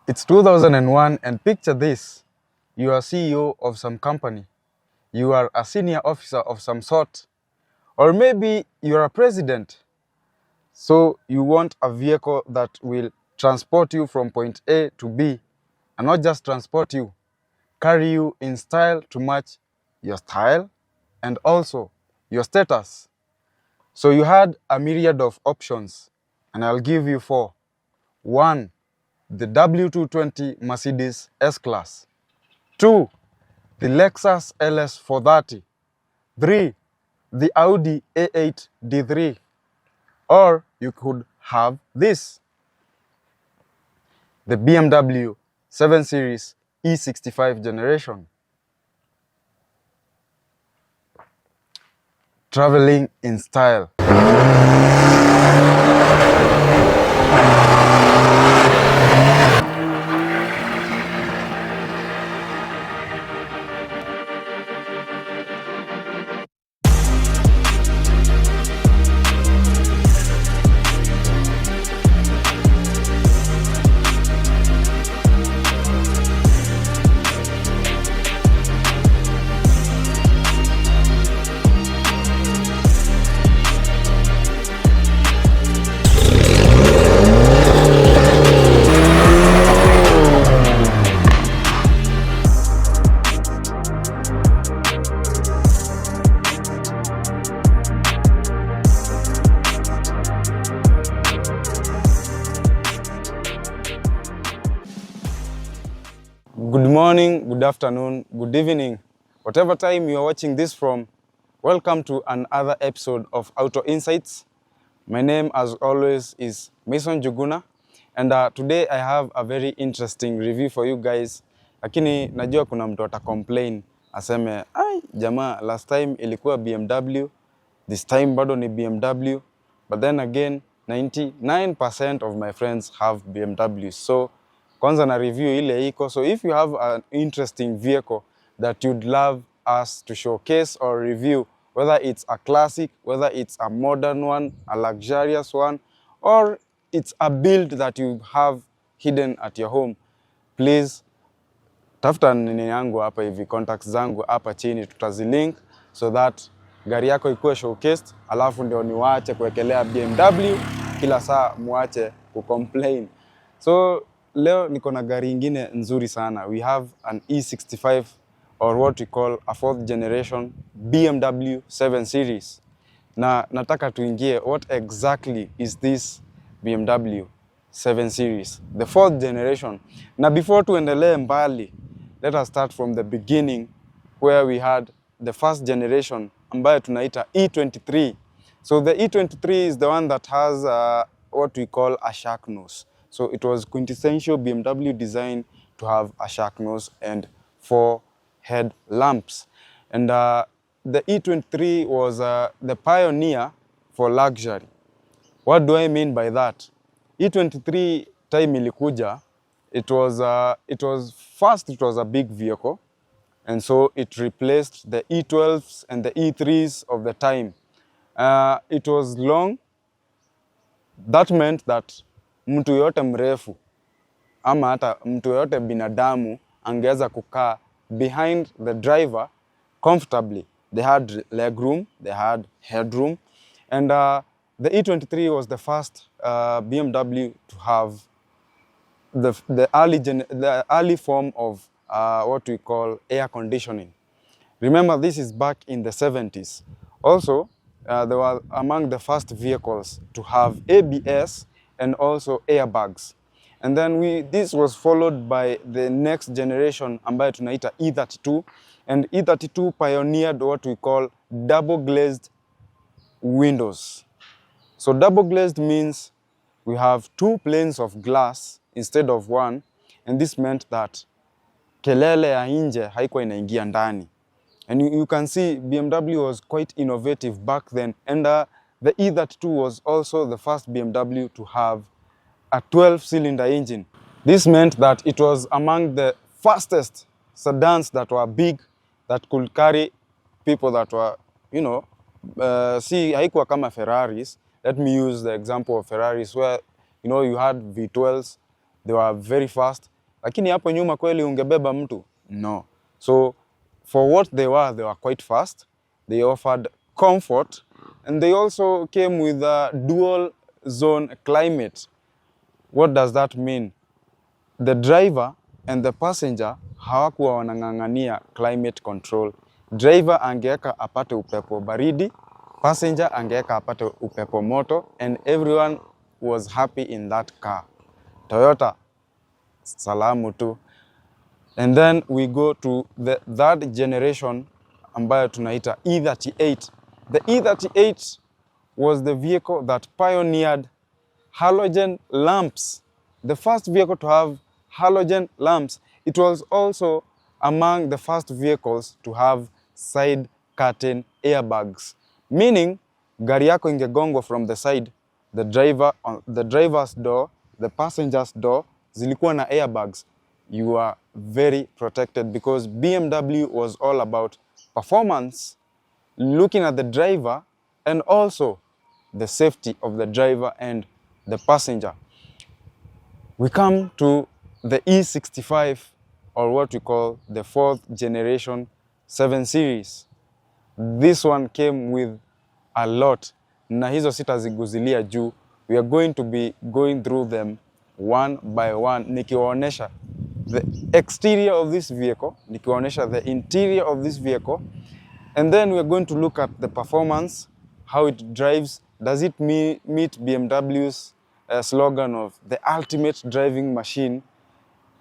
It's 2001 and picture this. You are CEO of some company. You are a senior officer of some sort. Or maybe you are a president. So you want a vehicle that will transport you from point A to B. And not just transport you, carry you in style to match your style and also your status. So you had a myriad of options, and I'll give you 4. 1. The W220 Mercedes S-Class. 2. The Lexus LS 430. 3. The Audi A8 D3. Or you could have this. The BMW 7 Series E65 generation. Traveling in style. Good morning, good afternoon, good evening. Whatever time you are watching this from, welcome to another episode of Auto Insights. My name, as always, is Mason Juguna, and today I have a very interesting review for you guys. Lakini najua kuna mtu complain aseme, "Ai, jamaa, last time ilikuwa BMW, this time bado ni BMW." But then again, 99% of my friends have BMW. So kwanza na review ile iko. So if you have an interesting vehicle that you'd love us to showcase or review, whether it's a classic, whether it's a modern one, a luxurious one, or it's a build that you have hidden at your home, please tafuta nini yangu hapa hivi, contacts zangu hapa chini, tutazilink so that gari yako ikuwe showcased, alafu ndio niwaache kuwekelea BMW kila saa muache kucomplain. So leo niko na gari ingine nzuri sana. We have an E65, or what we call a 4th generation BMW 7 Series. Na nataka tuingie, what exactly is this BMW 7 Series, the 4th generation. Na before tuendelee mbali, let us start from the beginning, where we had the 1st generation ambayo tunaita E23. So the E23 is the one that has what we call a shark nose. So it was quintessential BMW design to have a shark nose and 4 head lamps. And the E23 was the pioneer for luxury. What do I mean by that? E23 time ilikuja, it was first it was a big vehicle, and so it replaced the E12s and the E3s of the time. It was long. That meant that mtu yote mrefu ama hata mtu yote binadamu angeweza kukaa behind the driver comfortably. They had leg room, they had headroom, and the E23 was the first BMW to have the early form of what we call air conditioning. Remember, this is back in the 70s. Also, they were among the first vehicles to have ABS and also airbags. And then this was followed by the next generation ambayo tunaita E32, and E32 pioneered what we call double glazed windows. So double glazed means we have 2 planes of glass instead of 1, and this meant that kelele ya nje haikuwa inaingia ndani. And you can see BMW was quite innovative back then, and the E32 was also the first BMW to have a 12-cylinder engine. This meant that it was among the fastest sedans that were big, that could carry people that were, you know, haikuwa kama Ferraris. Let me use the example of Ferraris, where, you know, you had V12s, they were very fast, Lakini hapo nyuma kweli ungebeba mtu? No. So for what they were quite fast. They offered comfort, and they also came with a dual zone climate. What does that mean? The driver and the passenger hawakuwa wanang'ang'ania climate control. Driver angeweka apate upepo baridi, passenger angeweka apate upepo moto, and everyone was happy in that car. Toyota, salamu tu. And then we go to the third generation ambayo tunaita E38. The E38 was the vehicle that pioneered halogen lamps. The first vehicle to have halogen lamps. It was also among the first vehicles to have side curtain airbags. Meaning, gari yako ingegongwa from the side, the driver's door, the passenger's door, zilikuwa na airbags. You are very protected because BMW was all about performance, looking at the driver, and also the safety of the driver and the passenger. We come to the E65, or what we call the 4th generation 7 Series. This one came with a lot. Na hizo sitaziguzilia juu. We are going to be going through them one by one. Nikiwaonesha the exterior of this vehicle, nikiwaonesha the interior of this vehicle, and then we are going to look at the performance, how it drives. Does it meet BMW's slogan of the ultimate driving machine,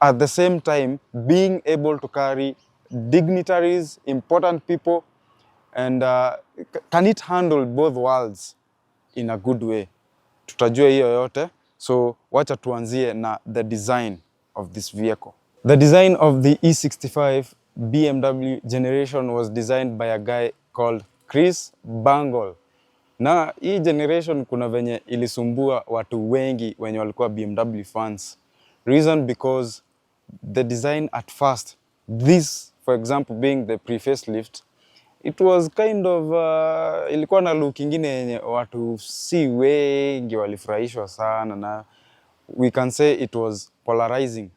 at the same time being able to carry dignitaries, important people, and can it handle both worlds in a good way? Tutajua hiyo yote. So wacha tuanzie na the design of this vehicle. The design of the E65 BMW generation was designed by a guy called Chris Bangle. Na hii generation kuna venye ilisumbua watu wengi wenye walikuwa BMW fans. Reason because the design at first, this for example being the pre-facelift, it was kind of ilikuwa na look ingine yenye watu si wengi walifurahishwa sana, na we can say it was polarizing.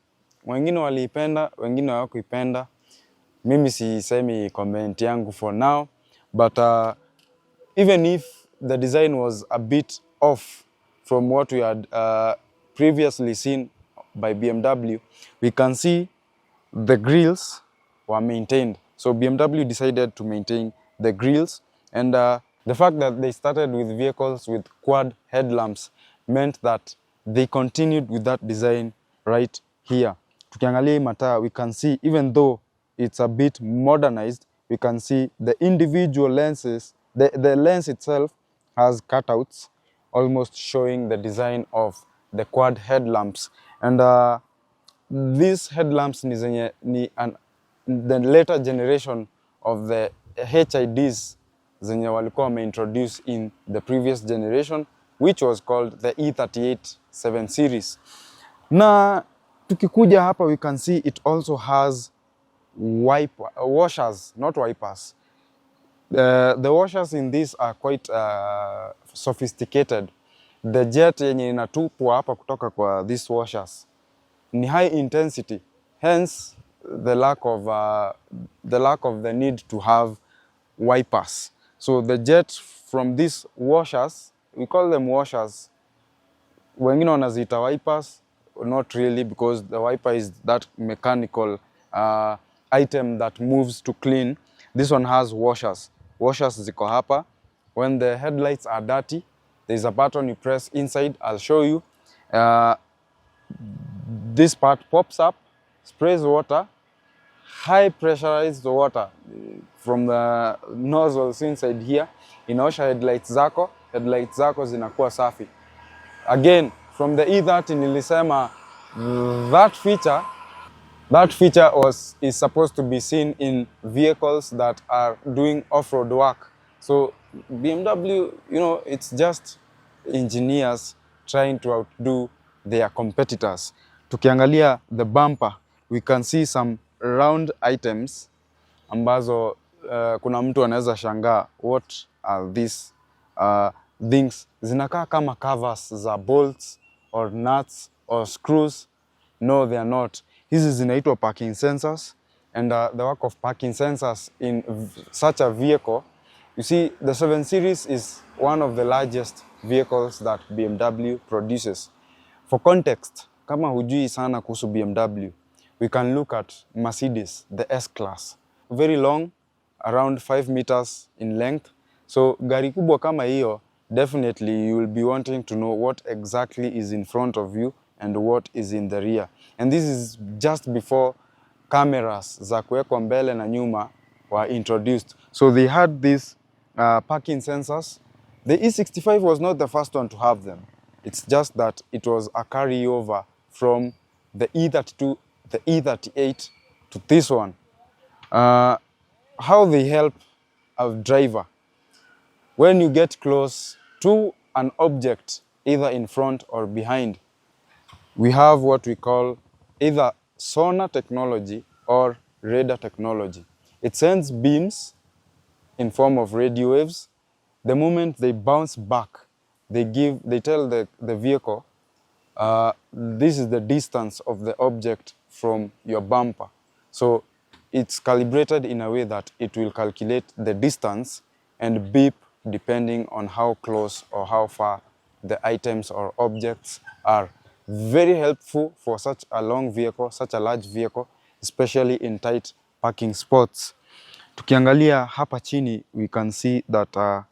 Wengine waliipenda, wengine hawakuipenda. Mimi sisemi comment yangu for now, but even if the design was a bit off from what we had previously seen by BMW, we can see the grills were maintained. So BMW decided to maintain the grills, and the fact that they started with vehicles with quad headlamps meant that they continued with that design right here. Tukiangalia mataa, we can see, even though it's a bit modernized, we can see the individual lenses. The lens itself has cutouts, almost showing the design of the quad headlamps. And these headlamps ni the later generation of the HIDs zenye walikuwa wameintroduce in the previous generation, which was called the E38 7 Series. Na tukikuja hapa, we can see it also has washers, not wipers. The washers in this are quite sophisticated. The jet yenye inatupwa hapa kutoka kwa these washers ni high intensity, hence the lack of the need to have wipers. So the jet from these washers, we call them washers. Wengine wanaziita wipers, not really, because the wiper is that mechanical item that moves to clean. This one has washers. Washers ziko hapa. When the headlights are dirty, there's a button you press inside. I'll show you. This part pops up, sprays water, high pressurized water from the nozzles inside here. Inaosha headlights zako zinakuwa safi. Again, from the E30 nilisema that feature is supposed to be seen in vehicles that are doing off-road work. So BMW, it's just engineers trying to outdo their competitors. Tukiangalia the bumper, we can see some round items ambazo kuna mtu anaweza shangaa, what are these things? Zinakaa kama covers za bolts or nuts or screws. No, they are not. Hizi zinaitwa parking sensors, and the work of parking sensors in such a vehicle, you see, the 7 Series is one of the largest vehicles that BMW produces. For context, kama hujui sana kuhusu BMW, we can look at Mercedes, the S-Class. Very long, around 5 meters in length. So gari kubwa kama hiyo, definitely you will be wanting to know what exactly is in front of you and what is in the rear. And this is just before cameras za kuwekwa mbele na nyuma were introduced. So they had these parking sensors. The E65 was not the first one to have them. It's just that it was a carryover from the E32, the E38 to this one. How they help a driver. When you get close to an object, either in front or behind, we have what we call either sonar technology or radar technology. It sends beams in form of radio waves. The moment they bounce back, they tell the vehicle, this is the distance of the object from your bumper. So it's calibrated in a way that it will calculate the distance and beep depending on how close or how far the items or objects are. Very helpful for such a long vehicle, such a large vehicle, especially in tight parking spots. Tukiangalia hapa chini, we can see that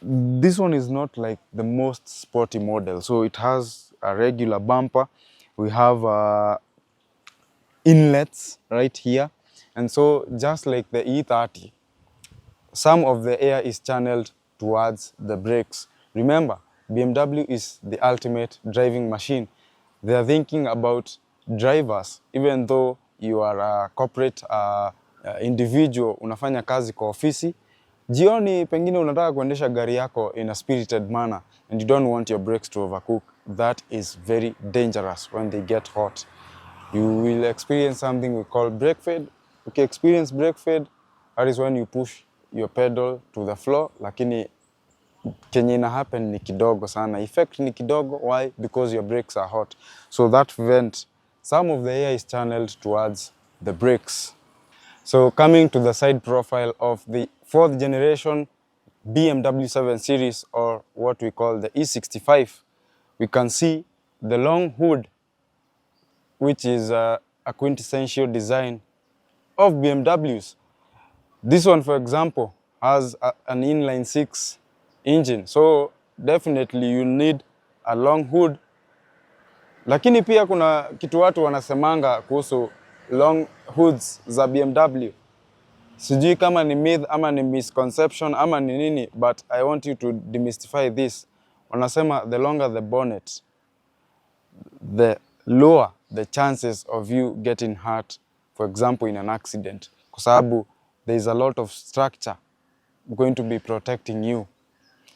this one is not like the most sporty model. So it has a regular bumper. We have inlets right here. And so just like the E30, some of the air is channeled towards the brakes. Remember, BMW is the ultimate driving machine. They are thinking about drivers, even though you are a corporate individual, unafanya kazi kwa ofisi. Jioni pengine unataka kuendesha gari yako in a spirited manner and you don't want your brakes to overcook. That is very dangerous when they get hot. You will experience something we call brake fade. Okay, experience brake fade, that is when you push your pedal to the floor, lakini kenye ina happen ni kidogo sana. Effect ni kidogo. Why? Because your brakes are hot. So that vent, some of the air is channeled towards the brakes. So coming to the side profile of the 4th generation BMW 7 Series, or what we call the E65, we can see the long hood, which is a quintessential design of BMWs. This one, for example, has an inline 6 engine. So definitely you need a long hood. Lakini pia kuna kitu watu wanasemanga kuhusu long hoods za BMW. Sijui kama ni myth ama ni misconception ama ni nini, but I want you to demystify this. Wanasema the longer the bonnet, the lower the chances of you getting hurt, for example, in an accident. Kwa sababu there is a lot of structure going to be protecting you.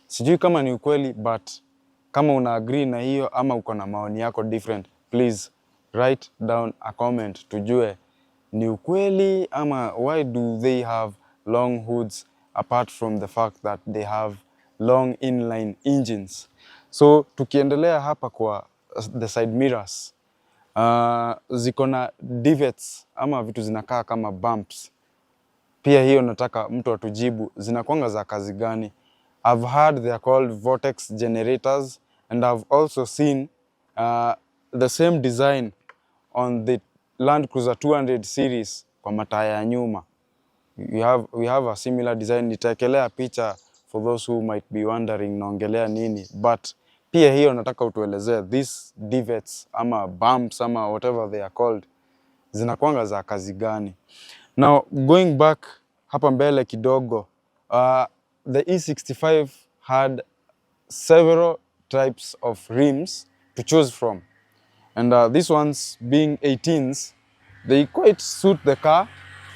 Sijui kama ni ukweli, but kama una agree na hiyo ama uko na maoni yako different, please write down a comment tujue ni ukweli ama why do they have long hoods apart from the fact that they have long inline engines. So tukiendelea hapa kwa the side mirrors, ziko na divots ama vitu zinakaa kama bumps. Pia hiyo nataka mtu atujibu, zinakuanga za kazi gani? I've heard they are called vortex generators, and I've also seen the same design on the Land Cruiser 200 series kwa mataya ya nyuma. We have a similar design. Nitaekelea picha for those who might be wondering naongelea nini, but pia hiyo nataka utuelezea these divots ama bumps ama whatever they are called, zinakuanga za kazi gani? Now going back hapa mbele kidogo, the E65 had several types of rims to choose from. And these ones being 18s, they quite suit the car.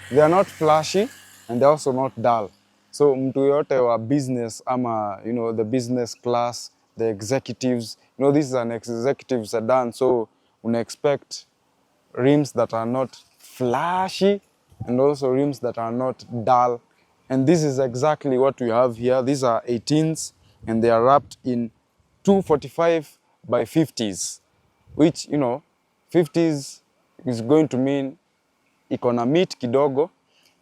They are not flashy and they're also not dull. So mtu yote wa business ama, you know, the business class, the executives, you know, this is an executive sedan, so una expect rims that are not flashy and also rims that are not dull. And this is exactly what we have here. These are 18s and they are wrapped in 245 by 50s, which, you know, 50s is going to mean iko na meat kidogo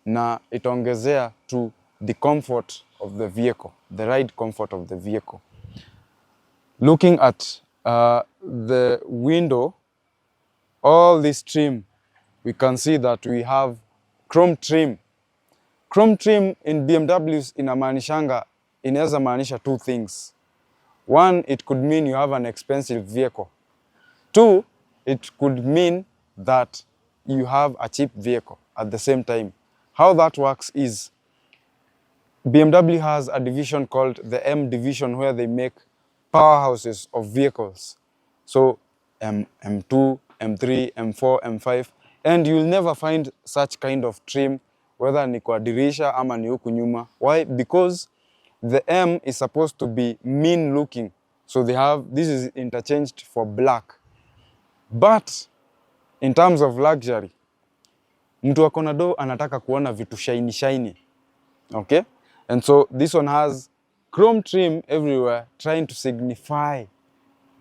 na itaongezea to the comfort of the vehicle, the ride comfort of the vehicle. Looking at the window, all this trim, we can see that we have chrome trim. Chrome trim in BMWs inamaanishanga, inaweza maanisha two things. One, it could mean you have an expensive vehicle. Two, it could mean that you have a cheap vehicle at the same time. How that works is BMW has a division called the M division where they make powerhouses of vehicles. So M2, M3, M4, M5, and you'll never find such kind of trim whether ni kwa dirisha ama ni huku nyuma. Why? Because the M is supposed to be mean looking. So they have, this is interchanged for black. But in terms of luxury, mtu akona do anataka kuona vitu shiny shiny. Okay? And so this one has chrome trim everywhere, trying to signify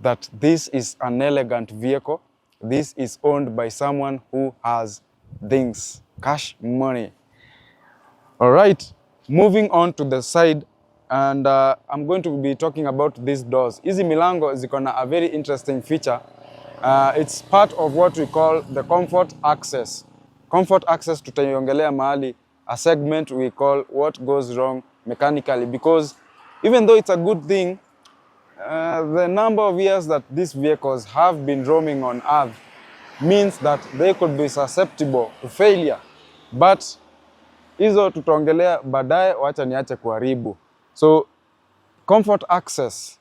that this is an elegant vehicle. This is owned by someone who has things, cash money. All right, moving on to the side, and I'm going to be talking about these doors. Hizi milango ziko na a very interesting feature. It's part of what we call the comfort access. Comfort access tutaiongelea mahali, a segment we call what goes wrong mechanically, because even though it's a good thing, the number of years that these vehicles have been roaming on earth means that they could be susceptible to failure. But hizo tutaongelea baadaye, wacha niache kuharibu. So comfort access,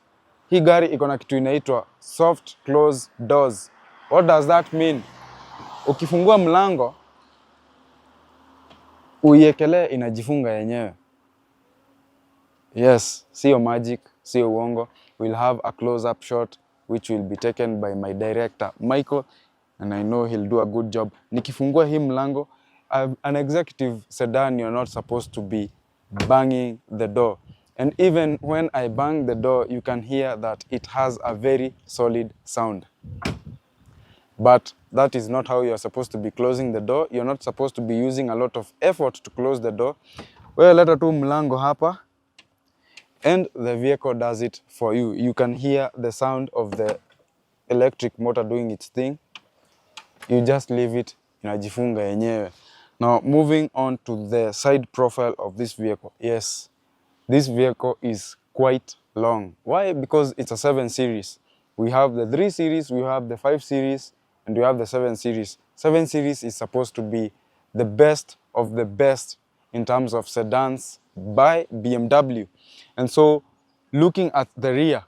hii gari iko na kitu inaitwa soft close doors. What does that mean? Ukifungua mlango uiekelee inajifunga yenyewe. Yes, sio magic, sio uongo. We'll have a close-up shot which will be taken by my director Michael, and I know he'll do a good job. Nikifungua hii mlango, an executive sedan, you're not supposed to be banging the door. And even when I bang the door, you can hear that it has a very solid sound. But that is not how you're supposed to be closing the door. You're not supposed to be using a lot of effort to close the door. Well, leta tu mlango hapa, and the vehicle does it for you. You can hear the sound of the electric motor doing its thing. You just leave it, inajifunga yenyewe. Now, moving on to the side profile of this vehicle. Yes, this vehicle is quite long. Why? Because it's a 7 series. We have the 3 series, we have the 5 series, and we have the 7 series. 7 series is supposed to be the best of the best in terms of sedans by BMW. And so, looking at the rear,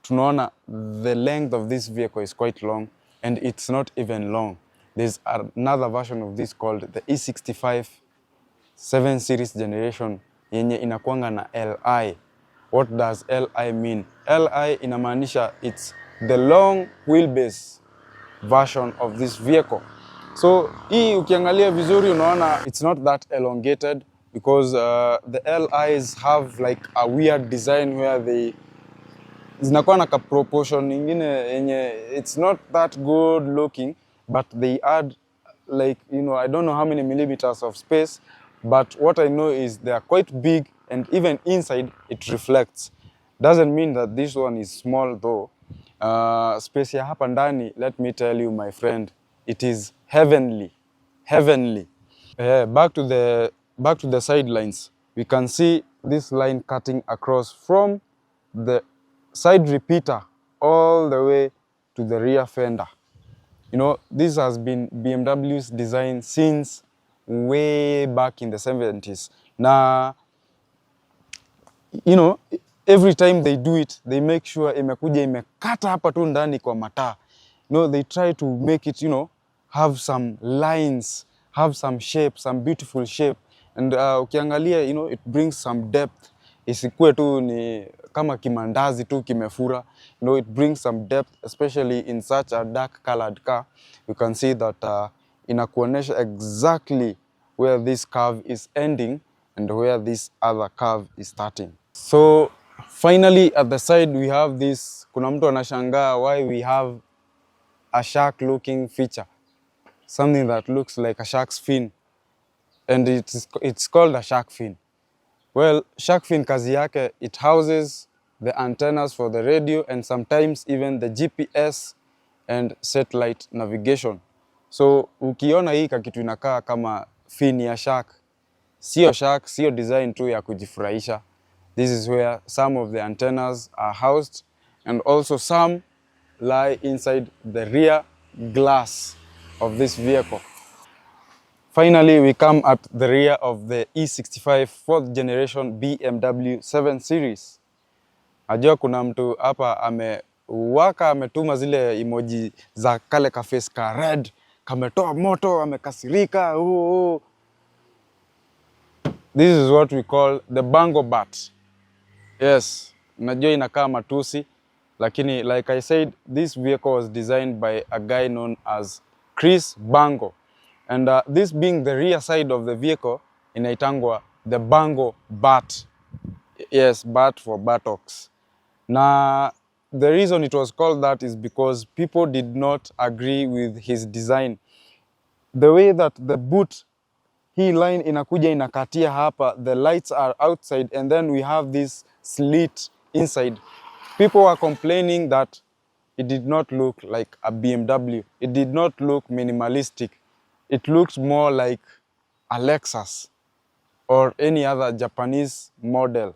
tunaona the length of this vehicle is quite long, and it's not even long. There's another version of this called the E65 7 series generation yenye inakuanga na LI. What does LI mean? LI inamaanisha it's the long wheelbase version of this vehicle. So hii ukiangalia vizuri unaona it's not that elongated, because the LIs have like a weird design where they zinakuwa na ka proportion ingine yenye it's not that good looking, but they add like, you know, I don't know how many millimeters of space, but what I know is they are quite big, and even inside it reflects. Doesn't mean that this one is small though. Space ya hapa ndani, let me tell you my friend, it is heavenly. Heavenly. Back to the sidelines. We can see this line cutting across from the side repeater all the way to the rear fender. You know, this has been BMW's design since way back in the 70s. Now, you know, every time they do it, they make sure imekuja imekata hapa tu ndani kwa mataa. You know, they try to make it, you know, have some lines, have some shape, some beautiful shape. And ukiangalia, you know, it brings some depth. Isikue tu ni kama kimandazi tu kimefura. You know, it brings some depth, especially in such a dark colored car. You can see that inakuonesha exactly where this curve is ending and where this other curve is starting. So finally at the side we have this, kuna mtu anashangaa why we have a shark looking feature. something that looks like a shark's fin, and it's called a shark fin. Well, shark fin kazi yake, it houses the antennas for the radio and sometimes even the GPS and satellite navigation. So ukiona hii kakitu inakaa kama fin ya shark, sio design tu ya kujifurahisha. This is where some of the antennas are housed, and also some lie inside the rear glass of this vehicle. Finally, we come at the rear of the E65 4th generation BMW 7 Series. Najua kuna mtu hapa ametuma zile emoji za kale ka face ka red, kametoa moto, amekasirika. This is what we call the bango bat. Yes, najua inakaa matusi, lakini like I said, this vehicle was designed by a guy known as Chris Bango. And this being the rear side of the vehicle, inaitangwa the bango bat. Yes, bat for buttocks. Now, the reason it was called that is because people did not agree with his design. The way that the boot, hii line inakuja inakatia hapa, the lights are outside, and then we have this slit inside. People were complaining that it did not look like a BMW. It did not look minimalistic. It looked more like a Lexus or any other Japanese model.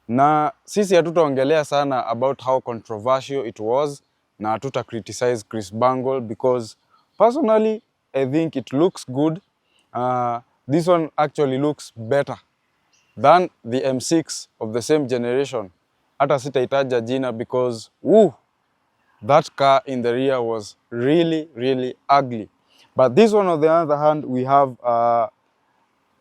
Na sisi hatutaongelea sana about how controversial it was, na hatuta criticize Chris Bango because personally I think it looks good. This one actually looks better than the M6 of the same generation. Hata sitaitaja jina because that car in the rear was really ugly. But this one, on the other hand, we have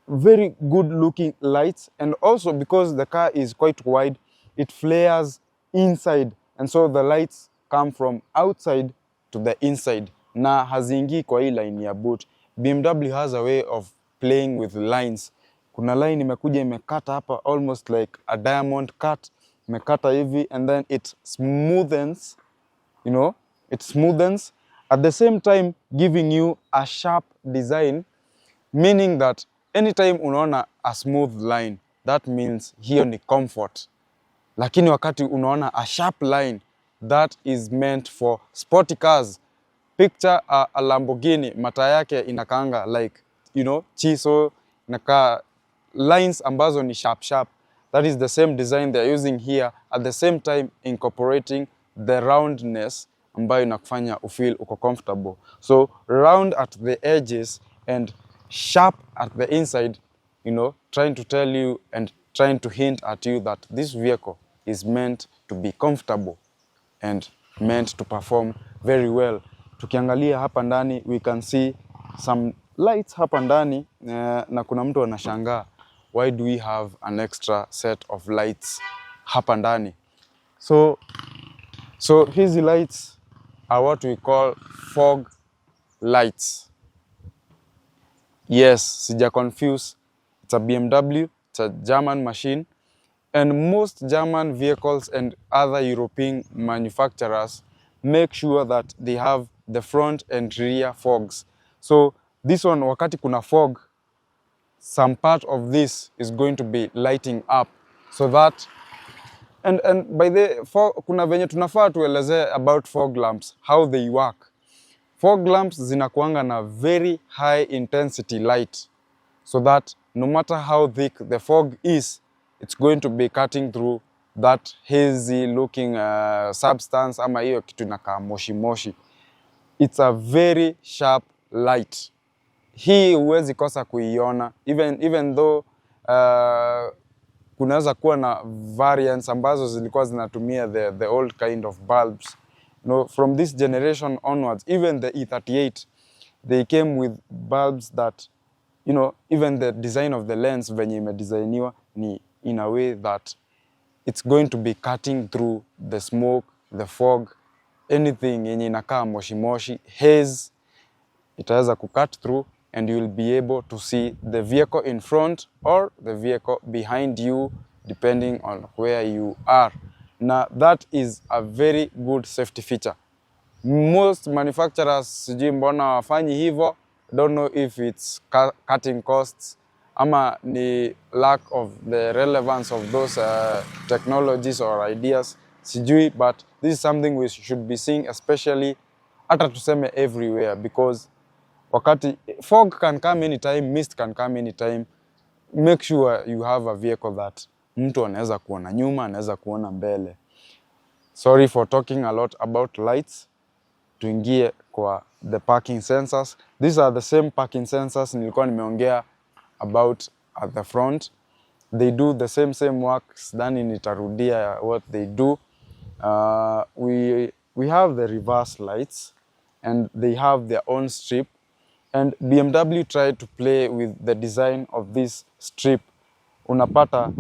very good looking lights, and also because the car is quite wide, it flares inside, and so the lights come from outside to the inside. Na haziingii kwa hii line ya boot. BMW has a way of playing with lines. Kuna line imekuja imekata hapa almost like a diamond cut, imekata hivi, and then it smoothens, you know, it smoothens at the same time giving you a sharp design, meaning that anytime unaona a smooth line, that means hiyo ni comfort. Lakini wakati unaona a sharp line, that is meant for sporty cars. Picture a Lamborghini, mata yake inakaanga like, you know, chiso, inaka lines ambazo ni sharp. That is the same design they're using here, at the same time incorporating the roundness ambayo inakufanya ufeel uko comfortable. So round at the edges and sharp at the inside, you know, trying to tell you and trying to hint at you that this vehicle is meant to be comfortable and meant to perform very well. Tukiangalia hapa ndani, we can see some lights hapa ndani, na kuna mtu anashangaa, why do we have an extra set of lights hapa ndani? So hizi lights are what we call fog lights. Yes, sija confuse. It's a BMW, it's a German machine, and most German vehicles and other European manufacturers make sure that they have the front and rear fogs. So this one, wakati kuna fog, some part of this is going to be lighting up, so that and by the kuna venye tunafaa tueleze about fog lamps, how they work. Fog lamps zinakuanga na very high intensity light, so that no matter how thick the fog is, it's going to be cutting through that hazy looking substance ama hiyo kitu inakaa moshi. It's a very sharp light. Hii huwezi kosa kuiona, even though kunaweza kuwa na variants ambazo zilikuwa zinatumia the old kind of bulbs. You know, from this generation onwards, even the E38, they came with bulbs that, you know, even the design of the lens venye imedesigniwa ni in a way that it's going to be cutting through the smoke, the fog, anything yenye inakaa moshi, haze, itaweza kucut through, and you will be able to see the vehicle in front or the vehicle behind you, depending on where you are. Now, that is a very good safety feature. Most manufacturers sijui mbona wafanyi hivyo. Don't know if it's cutting costs ama ni lack of the relevance of those technologies or ideas. Sijui, but this is something we should be seeing, especially hata tuseme everywhere, because wakati fog can come anytime, mist can come anytime. Make sure you have a vehicle that mtu anaweza kuona nyuma, anaweza kuona mbele. Sorry for talking a lot about lights. Tuingie kwa the parking sensors. These are the same parking sensors nilikuwa nimeongea about at the front. They do the same works, then nitarudia what they do. We have the reverse lights and they have their own strip, and BMW tried to play with the design of this strip. Unapata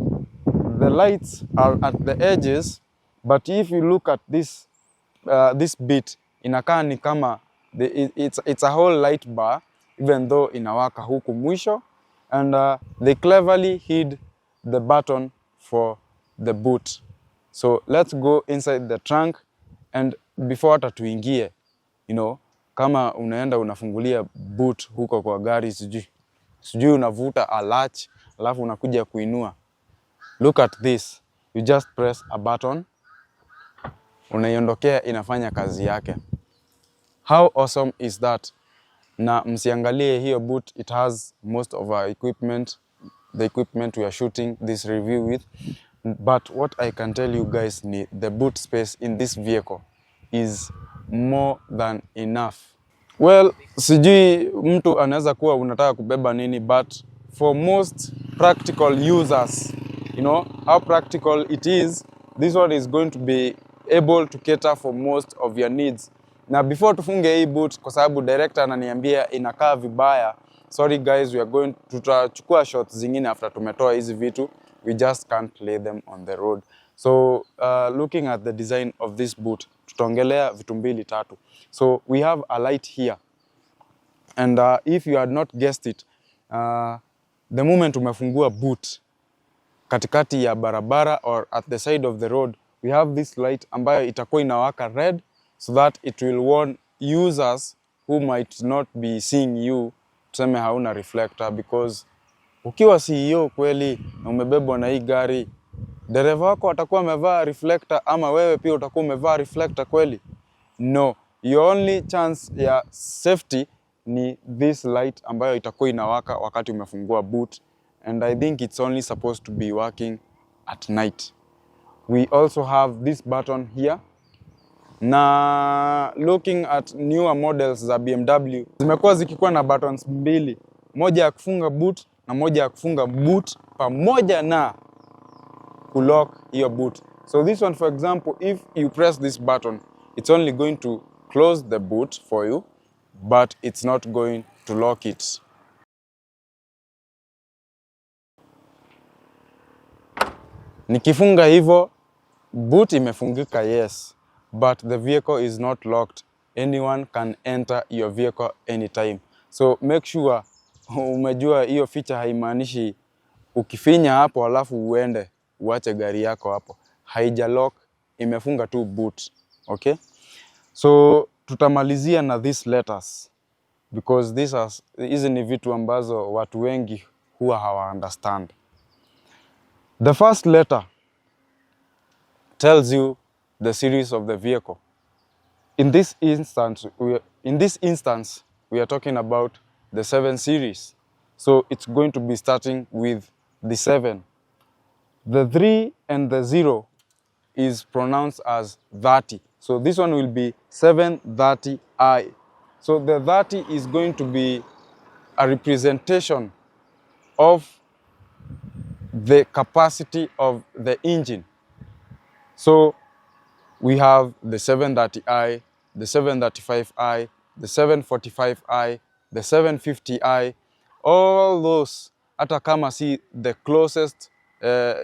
the lights are at the edges, but if you look at this bit, inakaa ni kama it's a whole light bar, even though inawaka huku mwisho, and they cleverly hid the button for the boot. So let's go inside the trunk, and before hata tuingie, kama unaenda unafungulia boot huko kwa gari, sijui unavuta a latch alafu unakuja kuinua. Look at this. You just press a button, unaiondokea, inafanya kazi yake. How awesome is that? Na msiangalie hiyo boot, it has most of our equipment, the equipment we are shooting this review with. But what I can tell you guys, the boot space in this vehicle is more than enough. Well, sijui mtu anaweza kuwa unataka kubeba nini, but for most practical users, how practical it is, this one is going to be able to cater for most of your needs. Na before tufunge hii boot, kwa sababu director ananiambia inakaa vibaya, sorry guys, tutachukua shots zingine after tumetoa hizi vitu. We just can't lay them on the road. So looking at the design of this boot, tutaongelea vitu mbili tatu. So we have a light here, and if you had not guessed it, the moment umefungua boot katikati ya barabara or at the side of the road, we have this light ambayo itakuwa inawaka red, so that it will warn users who might not be seeing you, tuseme hauna reflector, because ukiwa CEO kweli na umebebwa na hii gari, dereva wako atakuwa amevaa reflector ama wewe pia utakuwa umevaa reflector kweli? No, your only chance ya safety ni this light ambayo itakuwa inawaka wakati umefungua boot, and I think it's only supposed to be working at night. We also have this button here. Na looking at newer models za BMW, zimekuwa zikikuwa na buttons mbili, moja ya kufunga boot na moja ya kufunga boot pamoja na kulock hiyo boot. So this one, for example, if you press this button, it's only going to close the boot for you, but it's not going to lock it. Nikifunga hivyo, boot imefungika, yes, but the vehicle is not locked. Anyone can enter your vehicle anytime. So make sure umejua hiyo feature haimaanishi ukifinya hapo alafu uende uache gari yako hapo. Haija lock, imefunga tu boot. Okay? So tutamalizia na these letters, because hizi ni vitu ambazo watu wengi huwa hawa understand. The first letter tells you the series of the vehicle. In this instance, we are talking about the 7 series. So it's going to be starting with the 7. The 3 and the 0 is pronounced as 30. So this one will be 730i. So the 30 is going to be a representation of the capacity of the engine. So we have the 730i, the 735i, the 745i, the 750i, all those, hata kama si the closest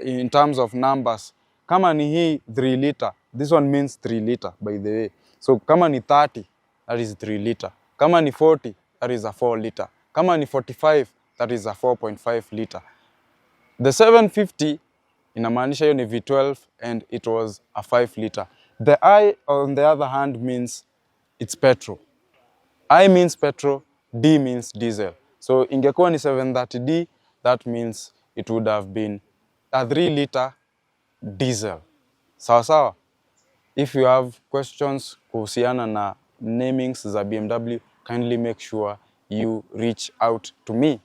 in terms of numbers. Kama ni hii 3 liter, this one means 3 liter by the way. So kama ni 30, that is 3 liter. Kama ni 40, that is a 4 liter. Kama ni 45, that is a 4.5 liter. The 750 inamaanisha hiyo ni V12 and it was a 5 liter. The I, on the other hand, means it's petrol. I means petrol, D means diesel. So ingekuwa ni 730D, that means it would have been a 3-liter diesel. Sawa sawa? If you have questions kuhusiana na namings za BMW, kindly make sure you reach out to me.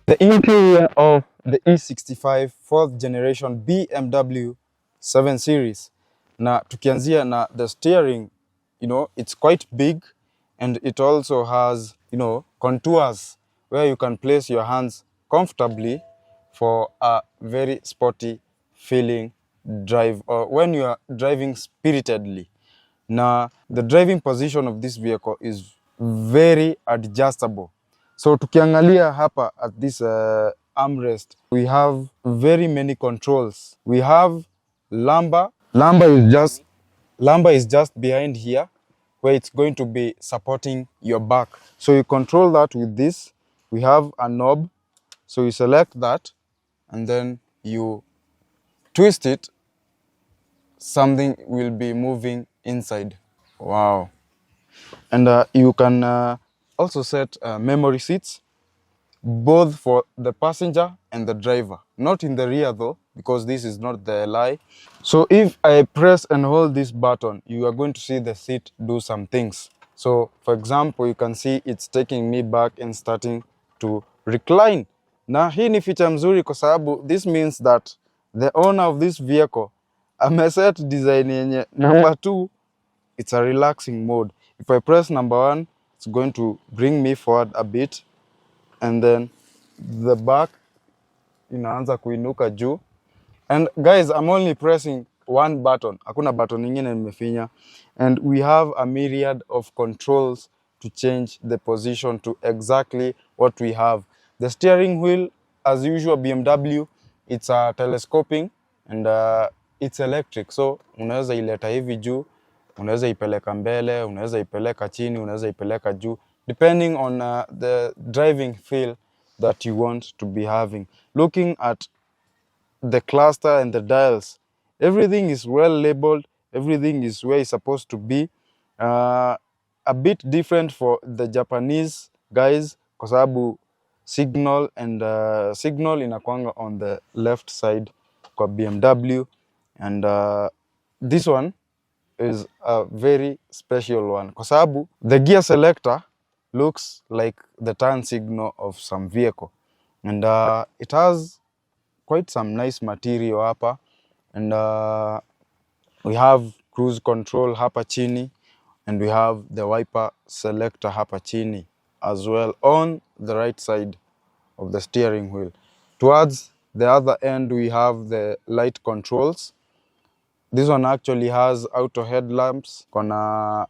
The interior of the E65 4th generation BMW 7 Series. Na tukianzia na the steering, it's quite big, and it also has, contours where you can place your hands comfortably for a very sporty feeling drive, or when you are driving spiritedly. Now, the driving position of this vehicle is very adjustable. So tukiangalia hapa at this armrest, we have very many controls. We have lumbar. Lumbar is just behind here, where it's going to be supporting your back. So you control that with this. We have a knob. So you select that, and then you twist it. Something will be moving inside. Wow. And you can also set memory seats, both for the passenger and the driver. Not in the rear though, because this is not the Li. So if I press and hold this button, you are going to see the seat do some things. So for example, you can see it's taking me back and starting to recline. Na hii ni feature mzuri kwa sababu this means that the owner of this vehicle ameset design yenye number 2, it's a relaxing mode. If I press number 1, it's going to bring me forward a bit, and then the back inaanza kuinuka juu. And guys, I'm only pressing one button. Hakuna button nyingine nimefinya. And we have a myriad of controls to change the position to exactly what we have. The steering wheel, as usual BMW, it's a telescoping, and it's electric. So unaweza ileta hivi juu, unaweza ipeleka mbele, unaweza ipeleka chini, unaweza ipeleka juu, depending on the driving feel that you want to be having. Looking at the cluster and the dials, everything is well labeled, everything is where it's supposed to be. A bit different for the Japanese guys, kwa sababu signal inakuanga on the left side kwa BMW, and this one is a very special one kwa sababu the gear selector looks like the turn signal of some vehicle, and it has quite some nice material hapa, and we have cruise control hapa chini, and we have the wiper selector hapa chini as well on the right side of the steering wheel. Towards the other end, we have the light controls. This one actually has auto headlamps, kona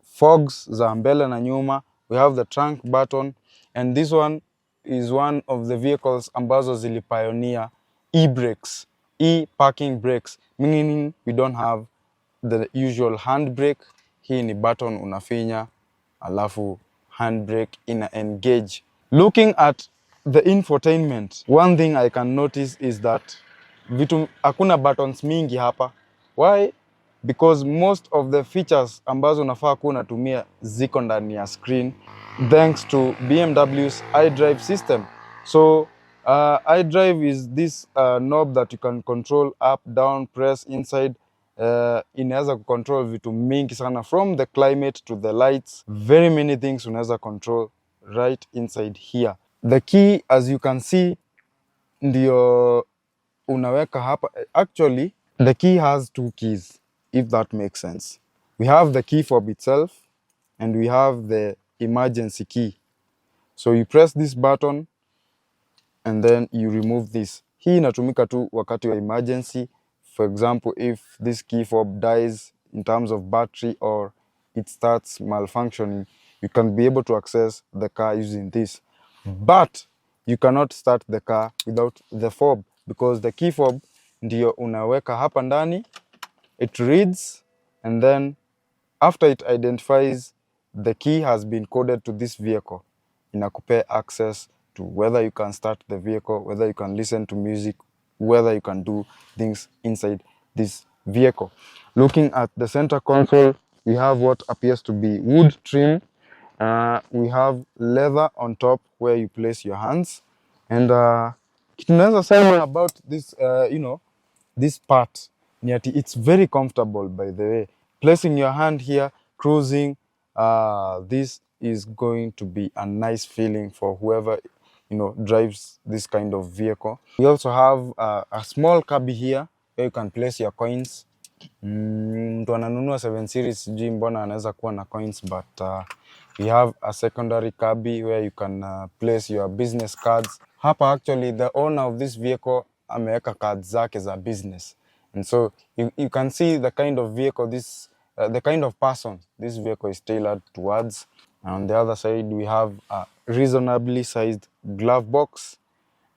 fogs za mbele na nyuma. We have the trunk button, and this one is one of the vehicles ambazo zilipioneer e-brakes, e-parking brakes, meaning we don't have the usual handbrake. Hii ni button unafinya, alafu handbrake ina engage. Looking at the infotainment, one thing I can notice is that hakuna buttons mingi hapa. Why? Because most of the features ambazo unafaa kuwa unatumia ziko ndani ya screen, thanks to BMW's iDrive system. So iDrive is this knob that you can control up, down, press, inside. Inaweza control vitu mingi sana, from the climate to the lights. Very many things unaweza control right inside here. The key, as you can see, ndio unaweka hapa. Actually, the key has two keys, if that makes sense. We have the key fob itself and we have the emergency key. So you press this button and then you remove this. Hii inatumika tu wakati wa emergency. For example, if this key fob dies in terms of battery or it starts malfunctioning, you can be able to access the car using this. But you cannot start the car without the fob, because the key fob ndio unaweka hapa ndani, it reads, and then after it identifies the key has been coded to this vehicle, inakupea access to whether you can start the vehicle, whether you can listen to music, whether you can do things inside this vehicle. Looking at the center console, we have what appears to be wood trim. We have leather on top where you place your hands. And kitu naweza sema about this, this part, it's very comfortable, by the way. Placing your hand here, cruising, this is going to be a nice feeling for whoever drives this kind of vehicle. We also have a small cubby here where you can place your coins. Mtu ananunua 7 series sijui mbona anaweza kuwa na coins, but we have a secondary cubby where you can place your business cards. Hapa actually the owner of this vehicle ameweka cards zake za business, and so you can see the kind of vehicle this the kind of person this vehicle is tailored towards. And on the other side we have a reasonably sized glove box,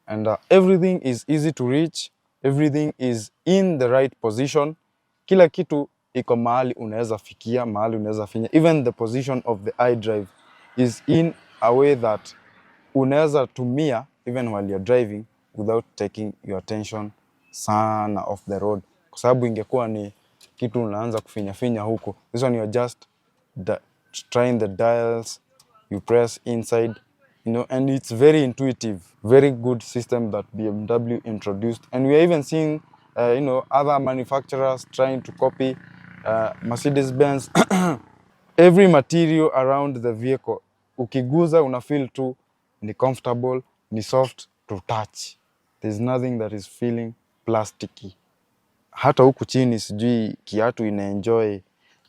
and everything is easy to reach, everything is in the right position. Kila kitu iko mahali unaweza fikia, mahali unaweza finya. Even the position of the iDrive is in a way that unaweza tumia even while you're driving without taking your attention sana off the road, kwa sababu ingekuwa ni kitu unaanza kufinya finya huko. This one you're just trying the dials, you press inside, and it's very intuitive, very good system that BMW introduced. And we are even seeing other manufacturers trying to copy Mercedes-Benz. Every material around the vehicle, ukiguza unafeel tu ni comfortable, ni soft to touch. There's nothing that is feeling plasticky. Hata huku chini sijui kiatu ina-enjoy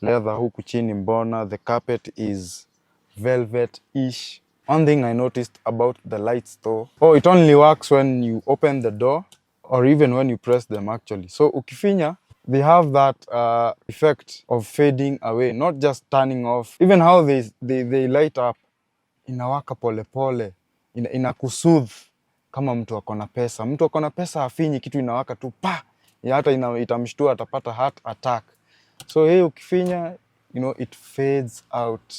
leather huku chini mbona. The carpet is velvet-ish. One thing I noticed about the lights though, it only works when you open the door or even when you press them actually. So ukifinya, they have that effect of fading away, not just turning off. Even how they light up, inawaka pole pole, inakusoothe kama mtu akona pesa. Mtu akona pesa afinyi kitu inawaka tu pa, hata itamshtua atapata heart attack. So hey, ukifinya, it fades out,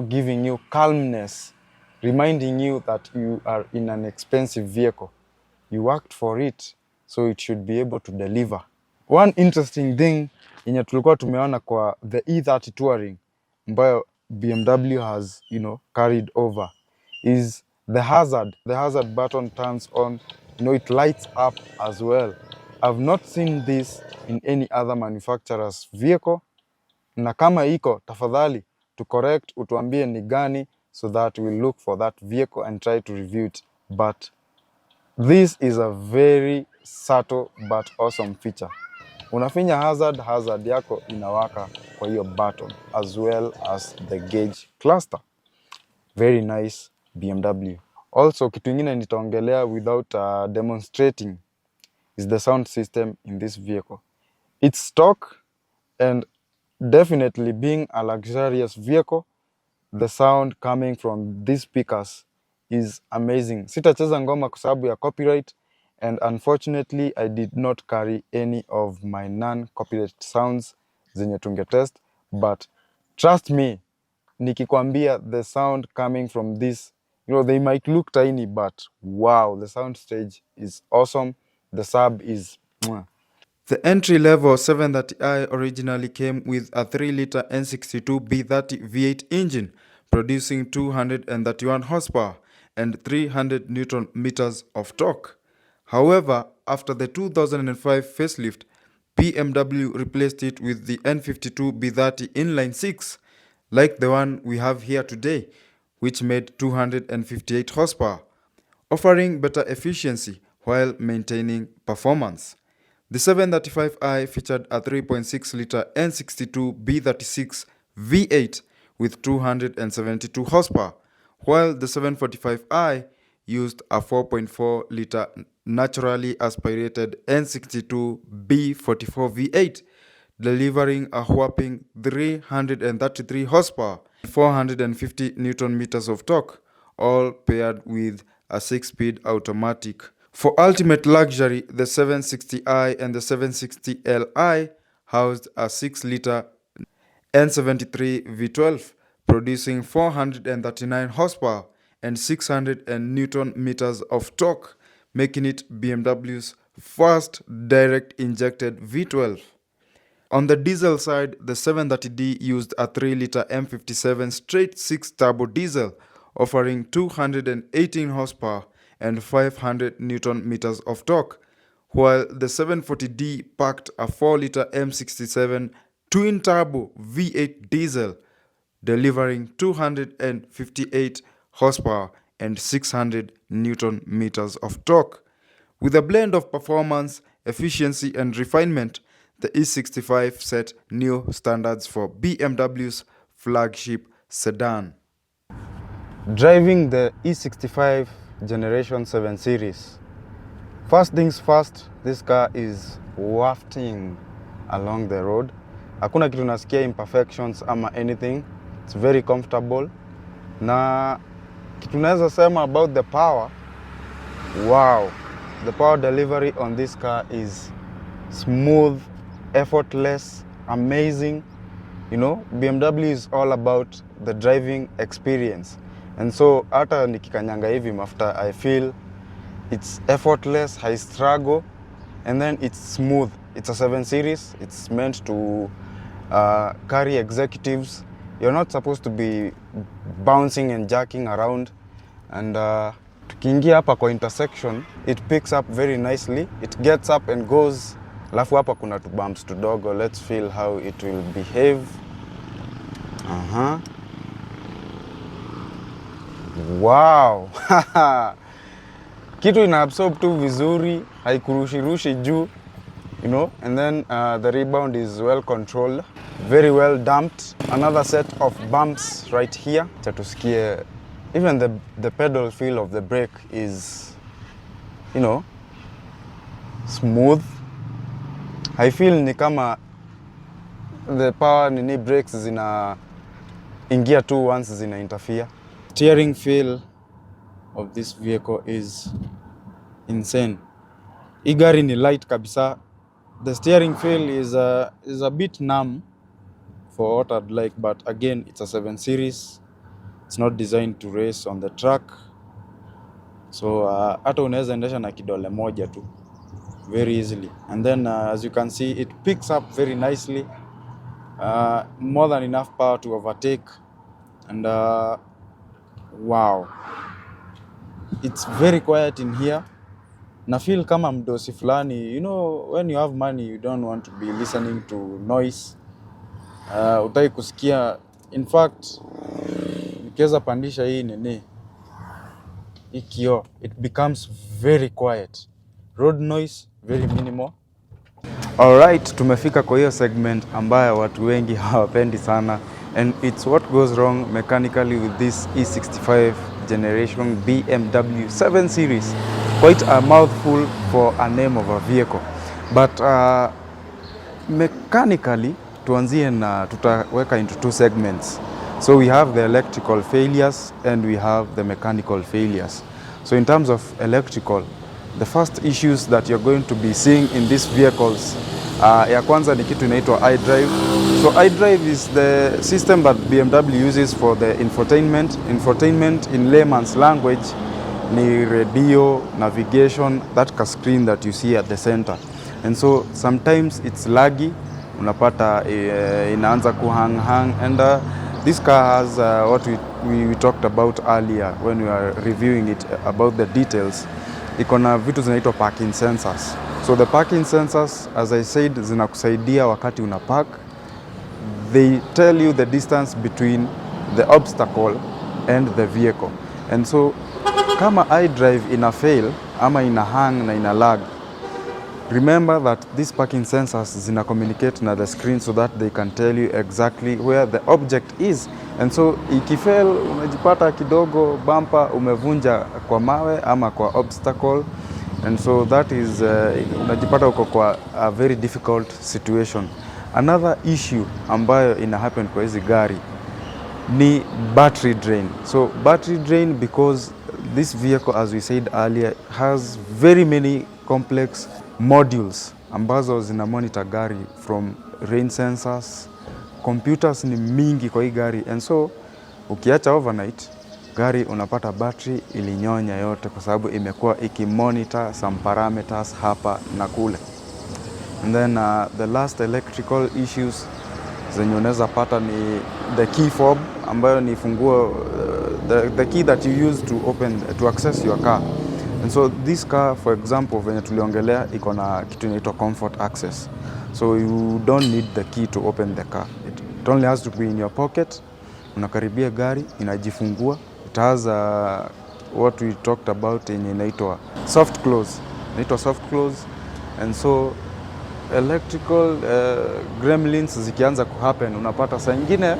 giving you calmness, reminding you that you are in an expensive vehicle. You worked for it, so it should be able to deliver. One interesting thing yenye tulikuwa tumeona kwa the E30 Touring ambayo BMW has, carried over is the hazard. The hazard button turns on, it lights up as well. I've not seen this in any other manufacturer's vehicle. Na kama iko, tafadhali to correct, utuambie ni gani, so that we'll look for that vehicle and try to review it. But this is a very subtle but awesome feature. Unafinya hazard yako inawaka kwa hiyo button, as well as the gauge cluster. Very nice BMW. Also, kitu ingine nitaongelea without demonstrating is the sound system in this vehicle. It's stock, and definitely being a luxurious vehicle, the sound coming from these speakers is amazing. Sitacheza ngoma kwa sababu ya copyright, and unfortunately I did not carry any of my non-copyright sounds zenye tungetest, but trust me, nikikwambia the sound coming from this, they might look tiny, but wow, the sound stage is awesome. The sub is mwah. The entry-level 730i originally came with a 3-liter N62 B30 V8 engine, producing 231 horsepower and 300 Newton meters of torque. However, after the 2005 facelift, BMW replaced it with the N52 B30 inline 6, like the one we have here today, which made 258 horsepower, offering better efficiency while maintaining performance. The 735i featured a 3.6-liter N62 B36 V8 with 272 horsepower, while the 745i used a 4.4-liter naturally aspirated N62 B44 V8, delivering a whopping 333 horsepower, 450 Newton meters of torque, all paired with a 6-speed automatic. For ultimate luxury, the 760i and the 760Li housed a 6-liter N73 V12, producing 439 horsepower and 600 Newton meters of torque, making it BMW's first direct injected V12. On the diesel side, the 730D used a 3-liter M57 straight-six turbo diesel, offering 218 horsepower and 500 Newton meters of torque, while the 740D packed a 4-liter M67 twin-turbo V8 diesel, delivering 258 horsepower and 600 Newton meters of torque. With a blend of performance, efficiency and refinement, the E65 set new standards for BMW's flagship sedan. Driving the E65 Generation 7 series. First things first, this car is wafting along the road. Hakuna kitu nasikia imperfections ama anything. It's very comfortable. Na kitu naweza sema about the power. Wow. The power delivery on this car is smooth, effortless, amazing. You know, BMW is all about the driving experience. And so hata nikikanyanga hivi mafuta, I feel it's effortless, high struggle, and then it's smooth. It's a 7 series. It's meant to carry executives. You're not supposed to be bouncing and jerking around. And tukiingia hapa kwa intersection, it picks up very nicely. It gets up and goes. Alafu hapa kuna tu bumps tudogo. Let's feel how it will behave. Wow. Kitu ina absorb tu vizuri, haikurushi juu, you know, and then the rebound is well controlled, very well damped. Another set of bumps right here. Chatusikie, even the pedal feel of the brake is, you know, smooth. I feel ni kama the power nini brakes zina ingia tu once zina interfere. Steering feel of this vehicle is insane. Hii gari ni light kabisa. The steering feel is a bit numb for what I'd like, but again, it's a 7 series. It's not designed to race on the track. So hata unaweza endesha na kidole moja tu very easily. And then as you can see, it picks up very nicely. More than enough power to overtake. And wow. It's very quiet in here. Na feel kama mdosi fulani. You know, when you have money, you don't want to be listening to noise. Utai kusikia. In fact, nikiweza pandisha hii nini, ikio, it becomes very quiet. Road noise, very minimal. Alright, tumefika kwa hiyo segment ambayo watu wengi hawapendi sana. And it's what goes wrong mechanically with this E65 generation BMW 7 series. Quite a mouthful for a name of a vehicle. But mechanically, tuanzie na tutaweka into 2 segments. So we have the electrical failures and we have the mechanical failures. So in terms of electrical, the first issues that you're going to be seeing in these vehicles, ya kwanza ni kitu inaitwa iDrive. So iDrive is the system that BMW uses for the infotainment. Infotainment in layman's language ni radio, navigation, that screen that you see at the center. And so sometimes it's laggy, unapata inaanza kuhang. And this car has what we talked about earlier when we were reviewing it about the details. Iko na vitu zinaitwa parking sensors. So the parking sensors, as I said, zinakusaidia wakati unapark. They tell you the distance between the obstacle and the vehicle. And so kama iDrive ina fail, ama ina hang na ina lag, remember that these parking sensors zina communicate na the screen so that they can tell you exactly where the object is. And so ikifail, unajipata kidogo bumper umevunja kwa mawe ama kwa obstacle, and so that is unajipata uko kwa a very difficult situation. Another issue ambayo ina happen kwa hizi gari ni battery drain. So battery drain, because this vehicle, as we said earlier, has very many complex modules ambazo zina monitor gari, from rain sensors, computers ni mingi kwa hii gari, and so ukiacha overnight gari unapata battery ilinyonya yote kwa sababu imekuwa ikimonitor some parameters hapa na kule. And then the last electrical issues zenye unaweza pata ni the key fob, ambayo ni funguo, the key that you use to access your car. And so this car, for example, venye tuliongelea, iko na kitu inaitwa comfort access. So you don't need the key to open the car. It only has to be in your pocket. Unakaribia gari, inajifungua. It has what we talked about yenye inaitwa soft close. Inaitwa soft close. And so electrical gremlins zikianza kuhappen, unapata saa ingine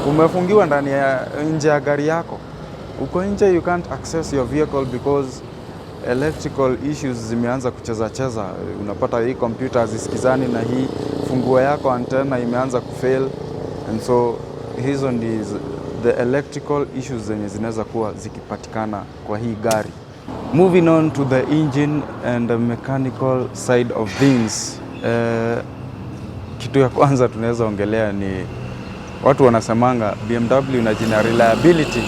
umefungiwa ndani ya nje ya gari yako. Uko nje, you can't access your vehicle because electrical issues zimeanza kucheza. Unapata hii computer hazisikizani na hii funguo yako, antenna imeanza kufail, and so hizo ndi the electrical issues zenye zinaweza kuwa zikipatikana kwa hii gari. Moving on to the engine and the mechanical side of things. Kitu ya kwanza tunaweza ongelea ni watu wanasemanga BMW na jina reliability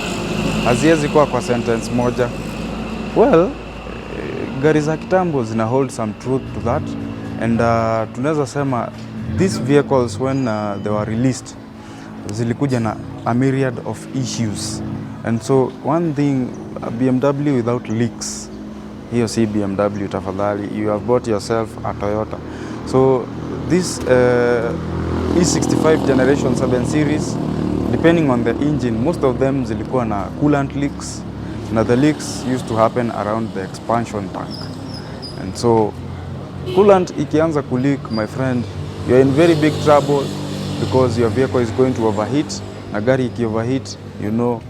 haziwezi kuwa kwa sentence moja. Well, gari za kitambo zina hold some truth to that, and tunaweza sema these vehicles when they were released zilikuja na a myriad of issues. And so one thing, a BMW without leaks, hiyo si BMW tafadhali. You have bought yourself a Toyota. So this E65 generation 7 series, depending on the engine, most of them zilikuwa na coolant leaks. Now the leaks used to happen around the expansion tank. And so coolant ikianza kuleak, my friend, you're in very big trouble because your vehicle is going to overheat. Na gari iki overheat, you know,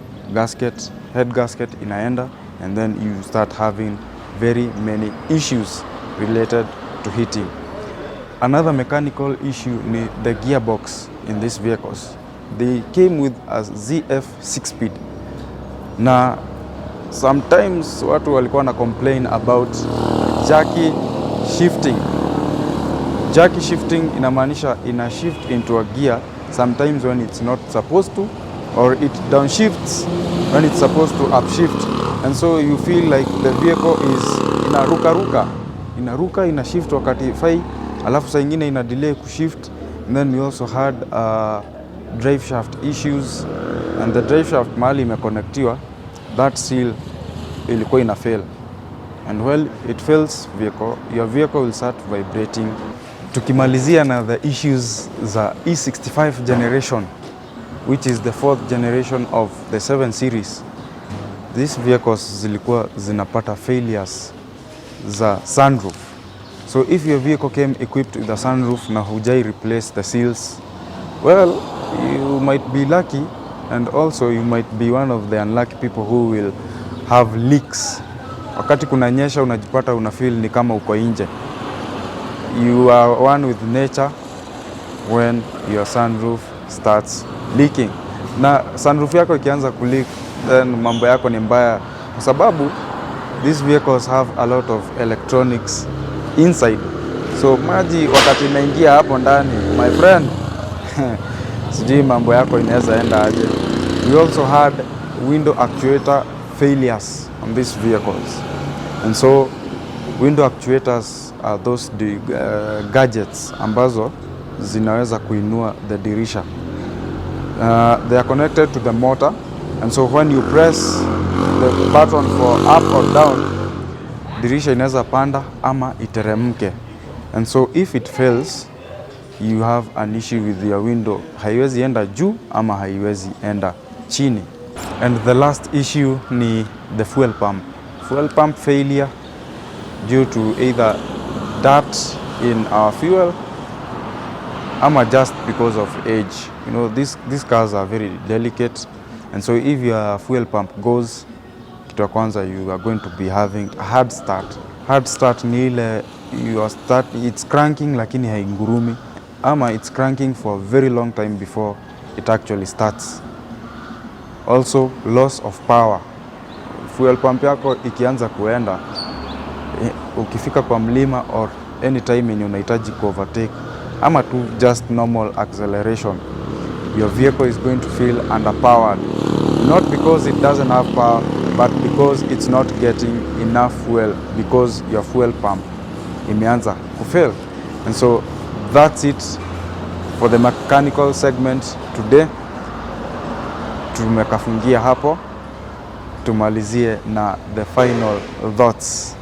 head gasket inaenda, and then you start having very many issues related to heating. Another mechanical issue ni the gearbox in these vehicles. They came with a ZF 6-speed. Na sometimes watu walikuwa na complain about jerky shifting. Jerky shifting inamaanisha ina shift into a gear sometimes when it's not supposed to, or it downshifts when it's supposed to upshift. And so you feel like the vehicle is inaruka ina shift wakati fai, alafu saa ingine ina delay kushift. And then we also had drive shaft issues, and the drive shaft mahali imeconnectiwa, that seal ilikuwa ina fail, and when it fails your vehicle will start vibrating. Tukimalizia na the issues za E65 generation, which is the 4th generation of the 7 series. These vehicles zilikuwa zinapata failures za sunroof. So if your vehicle came equipped with a sunroof na hujai replace the seals, well, you might be lucky, and also you might be one of the unlucky people who will have leaks. Wakati kunanyesha unajipata unafeel ni kama uko nje. You are one with nature when your sunroof starts leaking. Na sunroof yako ikianza kuleak, then mambo yako ni mbaya, kwa sababu these vehicles have a lot of electronics inside. So maji wakati inaingia hapo ndani, my friend, sijui mambo yako inaweza enda aje. We also had window actuator failures on these vehicles. And so window actuators are those gadgets ambazo zinaweza kuinua the dirisha. They are connected to the motor, and so when you press the button for up or down, dirisha inaweza panda ama iteremke. And so if it fails, you have an issue with your window. Haiwezi enda juu ama haiwezi enda chini. And the last issue ni the fuel pump. fuel pump failure due to either dirt in our fuel or just because of age. You know, these cars are very delicate, and so if your fuel pump goes, kitu ya kwanza, you are going to be having a hard start. Hard start ni ile it's cranking lakini haingurumi, ama it's cranking for a very long time before it actually starts. Also, loss of power. Fuel pump yako ikianza kuenda, ukifika kwa mlima or any time yenye unahitaji ku overtake ama to just normal acceleration, your vehicle is going to feel underpowered, not because it doesn't have power, but because it's not getting enough fuel, because your fuel pump imeanza kufail. And so that's it for the mechanical segment today. Tumekafungia hapo, tumalizie na the final thoughts.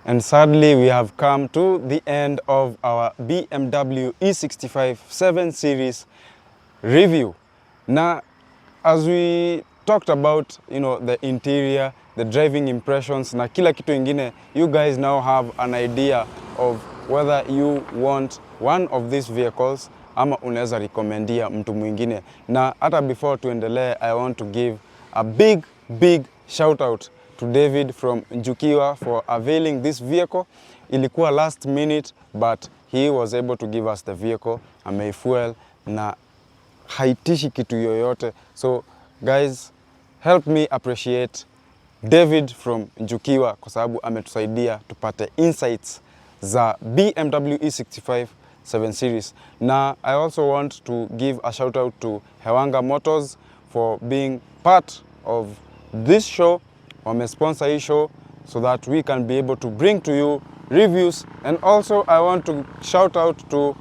And sadly, we have come to the end of our BMW E65 7 Series review. Now, as we talked about, you know, the interior, the driving impressions, na kila kitu ingine, you guys now have an idea of whether you want one of these vehicles ama unaweza recomendia mtu mwingine. Na hata before tuendelee, I want to give a big shout out to David from Njukiwa for availing this vehicle. Ilikuwa last minute, but he was able to give us the vehicle. Ameifuel na haitishi kitu yoyote. So guys, help me appreciate David from Njukiwa kwa sababu ametusaidia tupate insights za BMW E65 7 Series. Now, I also want to give a shout out to Hewanga Motors for being part of this show. Wamesponsor hii show so that we can be able to bring to you reviews. And also I want to shout out to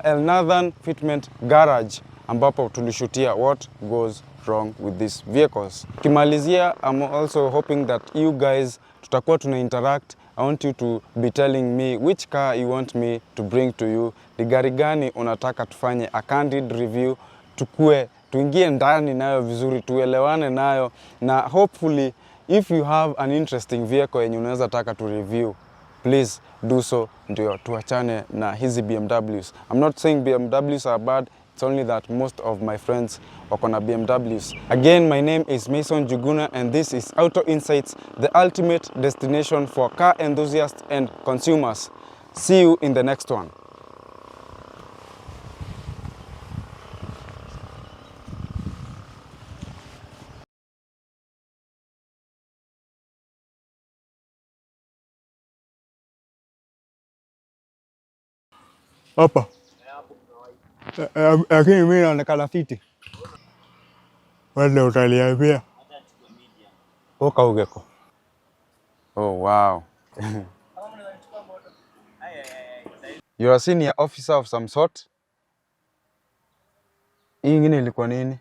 El Nathan Fitment Garage ambapo tulishutia what goes wrong with these vehicles. Kimalizia, I'm also hoping that you guys tutakuwa tuna interact. I want you to be telling me which car you want me to bring to you. Ni gari gani unataka tufanye a candid review, tuingie ndani nayo vizuri, tuelewane nayo, na hopefully if you have an interesting vehicle yenye unaweza taka to review, please do so, ndio tuachane na hizi BMWs. I'm not saying BMWs are bad, it's only that most of my friends wako na BMWs. Again, my name is Mason Juguna and this is Auto Insights, the ultimate destination for car enthusiasts and consumers. See you in the next one. Hapa. Lakini mimi naonekana fiti. Wale utaliambia. Oka ugeko. Oh wow. You're a senior officer of some sort. Hii ingine ilikuwa nini?